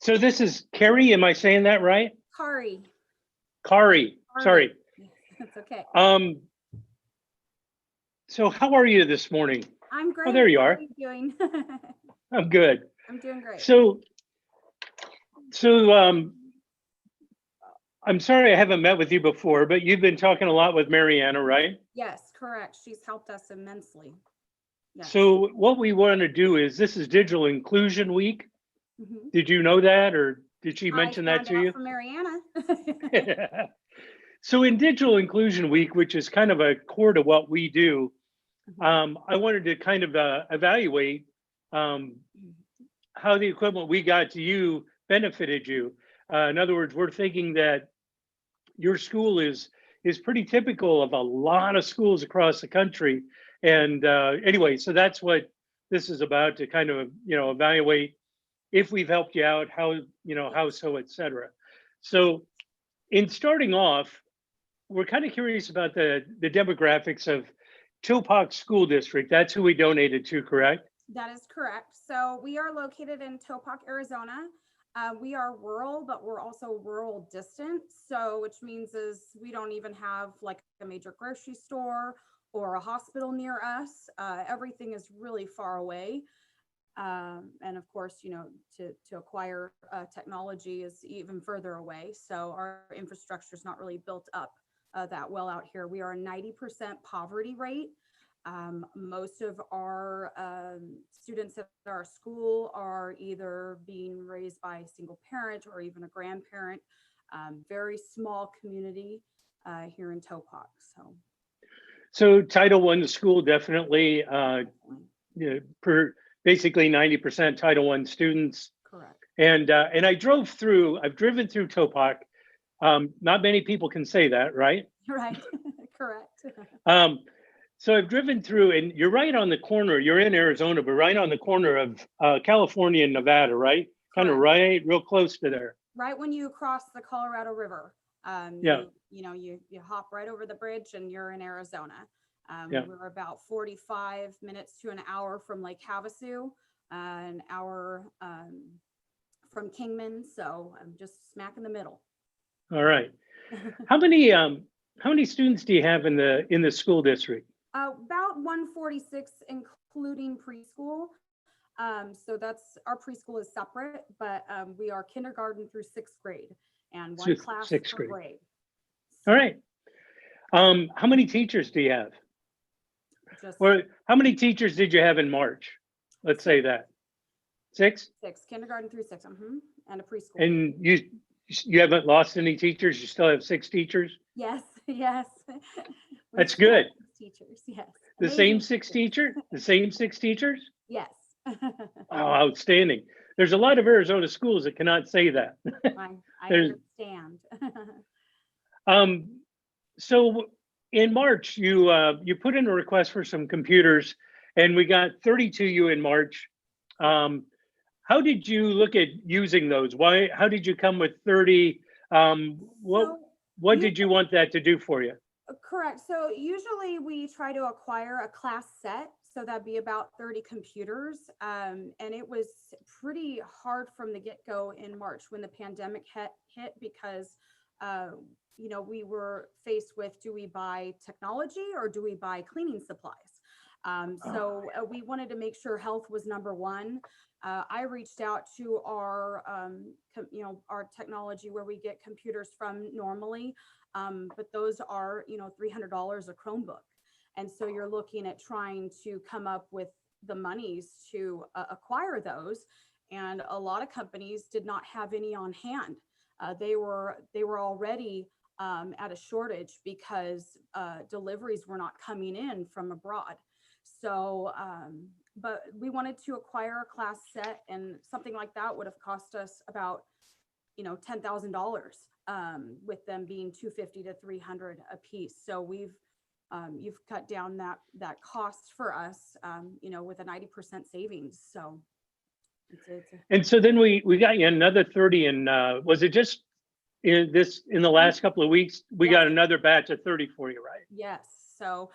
So this is Carrie, am I saying that right? Kari. Kari, sorry. It's okay. So how are you this morning? I'm great. Oh, there you are. How are you doing? I'm good. I'm doing great. So I'm sorry I haven't met with you before, but you've been talking a lot with Mariana, right? Yes, correct. She's helped us immensely. Yes. So what we want to do is, this is Digital Inclusion Week. Mhm. Did you know that, or did she mention that I to found out you? from Mariana. So in Digital Inclusion Week, which is kind of a core to what we do, Mhm. I wanted to kind of evaluate how the equipment we got to you benefited you. In other words, we're thinking that your school is pretty typical of a lot of schools across the country. And anyway, so that's what this is about, to kind of evaluate if we've helped you out, how how so, et cetera. So in starting off, we're kind of curious about the demographics of Topock School District. That's who we donated to, correct? That is correct. So we are located in Topock, Arizona. We are rural, but we're also rural distant. So which means is we don't even have like a major grocery store or a hospital near us. Everything is really far away. And of course, to acquire technology is even further away. So our infrastructure is not really built up that well out here. We are a 90% poverty rate. Most of our students at our school are either being raised by a single parent or even a grandparent. Very small community here in Topock. So Title I school, definitely, per basically 90% Title I students. Correct. And I've driven through Topock. Not many people can say that, right? Right. Correct. So I've driven through, and you're right on the corner. You're in Arizona, but right on the corner of California and Nevada, right? Kind of right, real close to there. Right when you cross the Colorado River, Yeah. you hop right over the bridge and you're in Arizona. Yeah. We're about 45 minutes to an hour from Lake Havasu, an hour from Kingman. So I'm just smack in the middle. All right. How many students do you have in the school district? About 146, including preschool. So that's, our preschool is separate, but we are kindergarten through 6th grade and one class per grade. All right. How many teachers do you have? Or how many teachers did you have in March? Let's say that. 6? 6, kindergarten through 6, and a preschool. And you haven't lost any teachers? You still have 6 teachers? Yes, yes. That's good. Teachers, yes. The same 6 teachers? The same 6 teachers? Yes. Oh, outstanding. There's a lot of Arizona schools that cannot say that. I understand. So in March, you put in a request for some computers, and we got 30 to you in March. How did you look at using those? How did you come with 30? What did you want that to do for you? Correct. So usually we try to acquire a class set. So that'd be about 30 computers. And it was pretty hard from the get-go in March when the pandemic hit because, we were faced with, do we buy technology or do we buy cleaning supplies? So we wanted to make sure health was number one. I reached out to our, our technology where we get computers from normally, but those are, $300 a Chromebook. And so you're looking at trying to come up with the monies to acquire those. And a lot of companies did not have any on hand. They were already at a shortage because deliveries were not coming in from abroad. So, but we wanted to acquire a class set, and something like that would have cost us about, $10,000, with them being $250 to $300 a piece. So you've cut down that cost for us, with a 90% savings. So. And so then we got you another 30, and was it just in the last couple of weeks we got another batch of 30 for you, right? Yes. So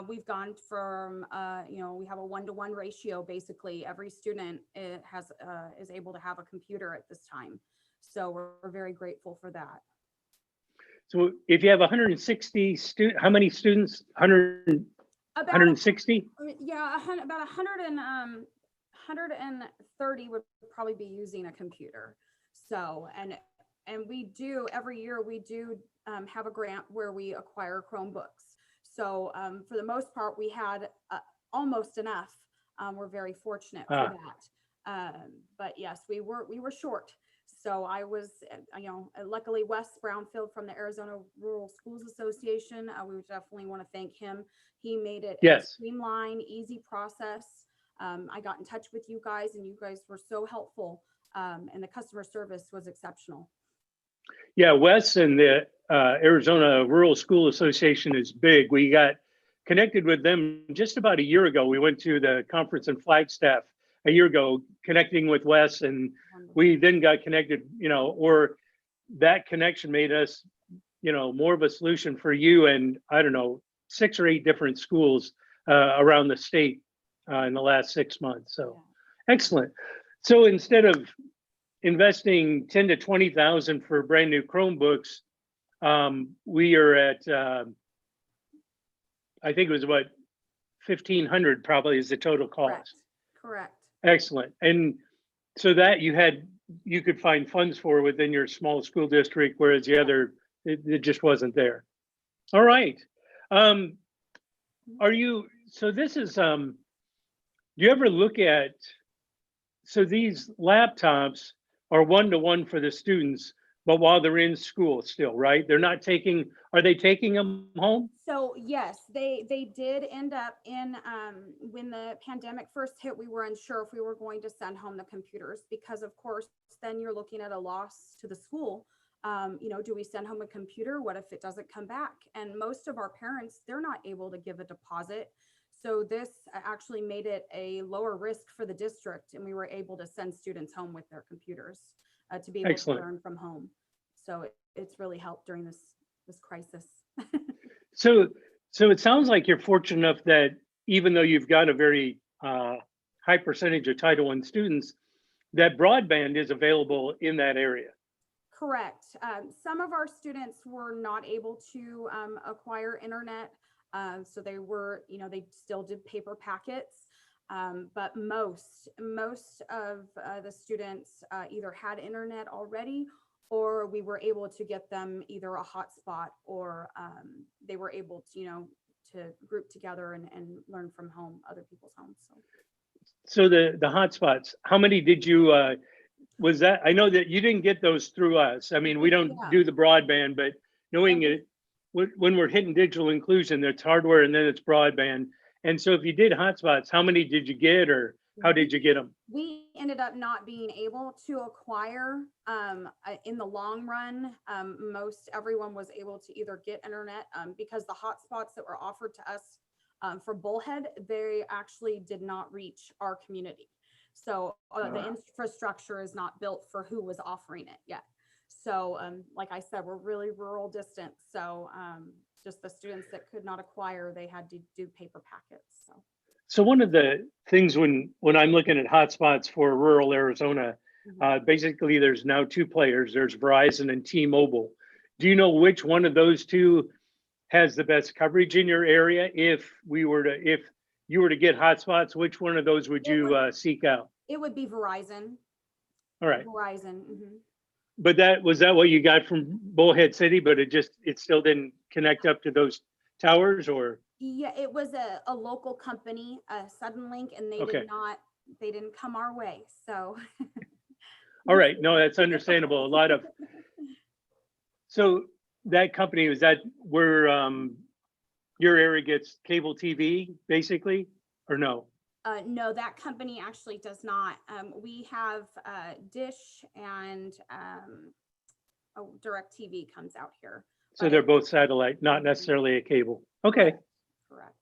We've gone from, we have a 1-to-1 ratio. Basically, every student is able to have a computer at this time. So we're very grateful for that. So if you have 160 students, how many students? 100, About 160? Yeah, about 130 would probably be using a computer. So, and we do every year we do have a grant where we acquire Chromebooks. So for the most part, we had almost enough. We're very fortunate for that. But yes, we were short. So I was, luckily Wes Brownfield from the Arizona Rural Schools Association, we would definitely want to thank him. He made it a streamlined, easy process. I got in touch with you guys and you guys were so helpful, and the customer service was exceptional. Yeah, Wes and the Arizona Rural School Association is big. We got connected with them just about a year ago. We went to the conference in Flagstaff a year ago, connecting with Wes, and we then got connected, or that connection made us, more of a solution for you and, I don't know, 6 or 8 different schools around the state in the last 6 months. So excellent. So instead of investing 10 to 20,000 for brand new Chromebooks, we are at, I think it was what, 1,500 probably is the total cost. Correct. Excellent. And so that you could find funds for within your small school district, whereas the other, it just wasn't there. All right. So this is, do you ever look at, so these laptops are 1-to-1 for the students, but while they're in school still, right? They're not are they taking them home? So yes, they did end up in, when the pandemic first hit, we were unsure if we were going to send home the computers, because of course, then you're looking at a loss to the school. Do we send home a computer? What if it doesn't come back? And most of our parents, they're not able to give a deposit. So this actually made it a lower risk for the district, and we were able to send students home with their computers to be able to learn from home. So it's really helped during this crisis. So it sounds like you're fortunate enough that even though you've got a very high percentage of Title I students, that broadband is available in that area. Correct. Some of our students were not able to acquire internet. So they were, they still did paper packets. But most of the students either had internet already, or we were able to get them either a hotspot, or they were able to, to group together and learn from home, other people's homes. So the hotspots, how many did you, was that, I know that you didn't get those through us. I mean, we don't do the broadband, but knowing it, when we're hitting digital inclusion, there's hardware and then it's broadband. And so if you did hotspots, how many did you get, or how did you get them? We ended up not being able to acquire in the long run. Most everyone was able to either get internet because the hotspots that were offered to us for Bullhead, they actually did not reach our community. So the infrastructure is not built for who was offering it yet. So like I said, we're really rural distant. So just the students that could not acquire, they had to do paper packets. So one of the things when I'm looking at hotspots for rural Arizona, basically there's now 2 players. There's Verizon and T-Mobile. Do you know which one of those 2 has the best coverage in your area? If you were to get hotspots, which one of those would you seek out? It would be Verizon. All right. Verizon. But was that what you got from Bullhead City, but it still didn't connect up to those towers, or? Yeah, it was a local company, Suddenlink, and they didn't come our way. So. All right. No, that's understandable. So that company, is that where your area gets cable TV basically, or no? No, that company actually does not. We have Dish and DirecTV comes out here. So they're both satellite, not necessarily a cable. Okay. Correct.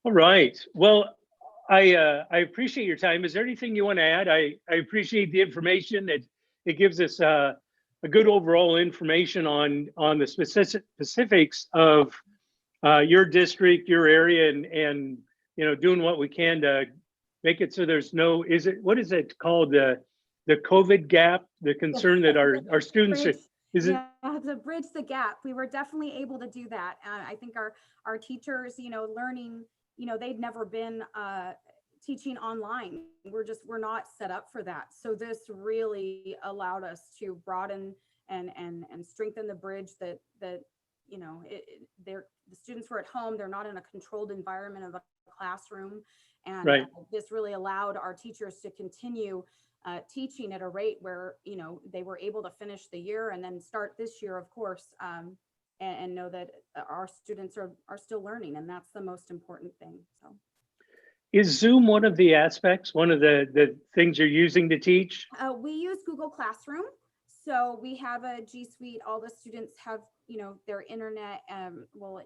All right. Well, I appreciate your time. Is there anything you want to add? I appreciate the information. It gives us a good overall information on the specifics of your district, your area, and doing what we can to make it so there's no, what is it called, the COVID gap, the concern that our students Bridge, is it? yeah, to bridge the gap. We were definitely able to do that. I think our teachers, learning, they'd never been teaching online. We're not set up for that. So this really allowed us to broaden and strengthen the bridge that the students were at home. They're not in a controlled environment of a classroom, and Right. this really allowed our teachers to continue teaching at a rate where they were able to finish the year and then start this year, of course, and know that our students are still learning, and that's the most important thing. So, Is Zoom one of the aspects, one of the things you're using to teach? we use Google Classroom, so we have a G Suite. All the students have their internet,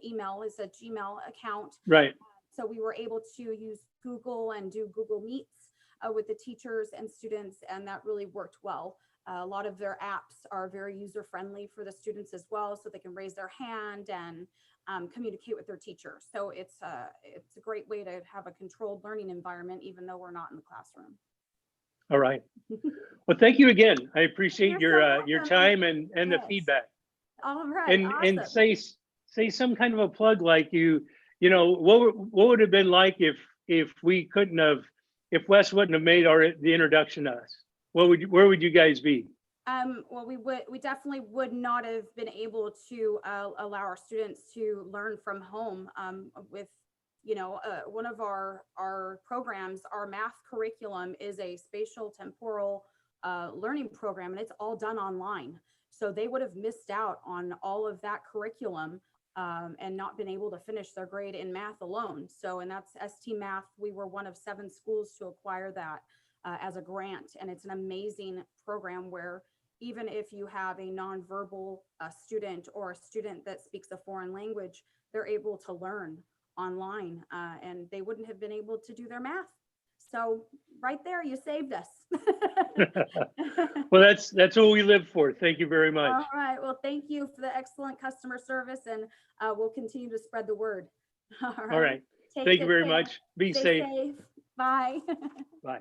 email is a Gmail account. Right. So we were able to use Google and do Google Meets with the teachers and students, and that really worked well. A lot of their apps are very user friendly for the students as well, so they can raise their hand and communicate with their teacher. So it's a great way to have a controlled learning environment, even though we're not in the classroom. All right. Well, thank you again. I appreciate You're your so time and the Yes. feedback. All right, And awesome. say some kind of a plug, like what would have been like if we couldn't have, if Wes wouldn't have made the introduction to us? Where would you guys be? Well, we definitely would not have been able to allow our students to learn from home with, one of our programs. Our math curriculum is a spatial temporal learning program, and it's all done online. So they would have missed out on all of that curriculum and not been able to finish their grade in math alone. So, and that's ST Math. We were one of 7 schools to acquire that as a grant. And it's an amazing program where even if you have a nonverbal student or a student that speaks a foreign language, they're able to learn online and they wouldn't have been able to do their math. So right there, you saved us. Well, that's what we live for. Thank you very much. All right. Well, thank you for the excellent customer service, and we'll continue to spread the word. All right. All right. Take Thank you good very care. much. Be Stay safe. safe. Bye. Bye.